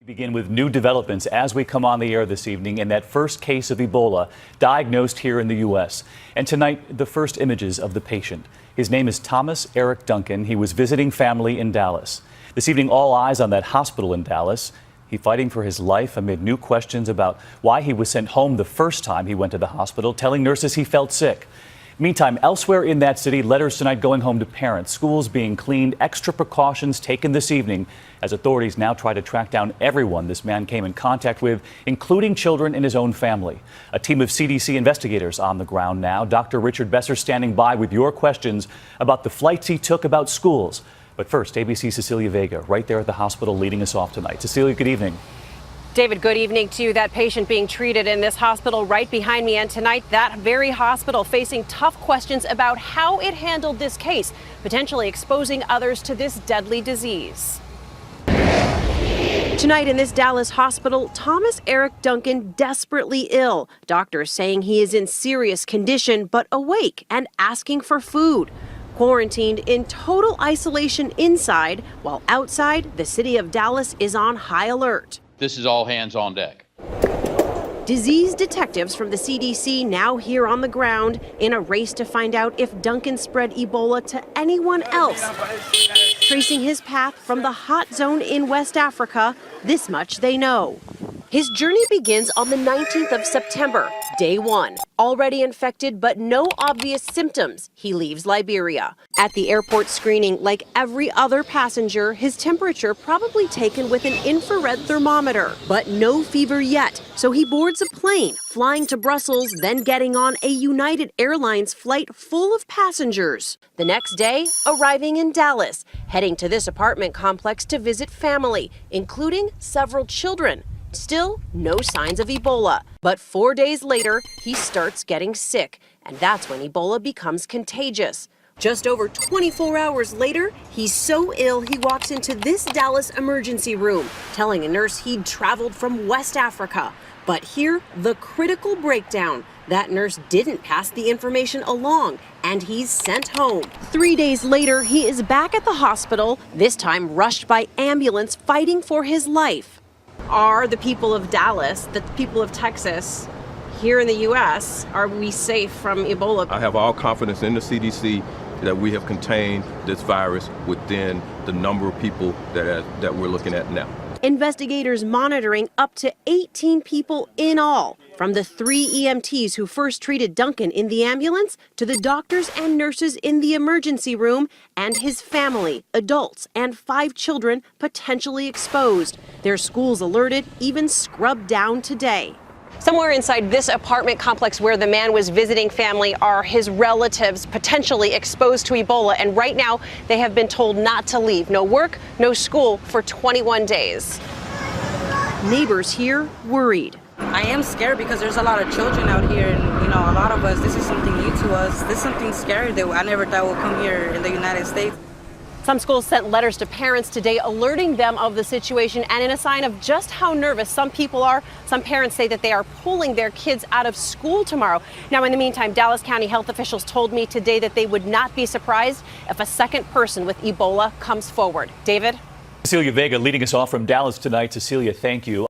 Begin with new developments as we come on the air this evening in that first case of Ebola diagnosed here in the U.S. And tonight, the first images of the patient. His name is Thomas Eric Duncan. He was visiting family in Dallas. This evening, all eyes on that hospital in Dallas. He fighting for his life amid new questions about why he was sent home the first time he went to the hospital, telling nurses he felt sick. Meantime, elsewhere in that city, letters tonight going home to parents, schools being cleaned, extra precautions taken this evening as authorities now try to track down everyone this man came in contact with, including children in his own family. A team of CDC investigators on the ground now. Dr. Richard Besser standing by with your questions about the flights he took, about schools. But first, ABC's Cecilia Vega right there at the hospital leading us off tonight. Cecilia, good evening. David, good evening to you. That patient being treated in this hospital right behind me, and tonight that very hospital facing tough questions about how it handled this case, potentially exposing others to this deadly disease. Tonight in this Dallas hospital, Thomas Eric Duncan desperately ill. Doctors saying he is in serious condition but awake and asking for food. Quarantined in total isolation inside, while outside, the city of Dallas is on high alert. This is all hands on deck. Disease detectives from the CDC now here on the ground in a race to find out if Duncan spread Ebola to anyone else. Tracing his path from the hot zone in West Africa, this much they know. His journey begins on the 19th of September, day one. Already infected but no obvious symptoms, he leaves Liberia. At the airport screening, like every other passenger, his temperature probably taken with an infrared thermometer. But no fever yet, so he boards a plane, flying to Brussels, then getting on a United Airlines flight full of passengers. The next day, arriving in Dallas, heading to this apartment complex to visit family, including several children. Still, no signs of Ebola. But 4 days later, he starts getting sick, and that's when Ebola becomes contagious. Just over 24 hours later, he's so ill he walks into this Dallas emergency room, telling a nurse he'd traveled from West Africa. But here, the critical breakdown. That nurse didn't pass the information along, and he's sent home. 3 days later, he is back at the hospital, this time rushed by ambulance fighting for his life. Are the people of Dallas, the people of Texas, here in the U.S., are we safe from Ebola? I have all confidence in the CDC that we have contained this virus within the number of people that we're looking at now. Investigators monitoring up to 18 people in all, from the 3 EMTs who first treated Duncan in the ambulance to the doctors and nurses in the emergency room and his family, adults, and 5 children potentially exposed. Their schools alerted, even scrubbed down today. Somewhere inside this apartment complex where the man was visiting family are his relatives potentially exposed to Ebola, and right now they have been told not to leave. No work, no school for 21 days. Neighbors here worried. I am scared because there's a lot of children out here, and a lot of us, this is something new to us. This is something scary that I never thought would come here in the United States. Some schools sent letters to parents today alerting them of the situation, and in a sign of just how nervous some people are, some parents say that they are pulling their kids out of school tomorrow. Now, in the meantime, Dallas County health officials told me today that they would not be surprised if a second person with Ebola comes forward. David? Cecilia Vega leading us off from Dallas tonight. Cecilia, thank you.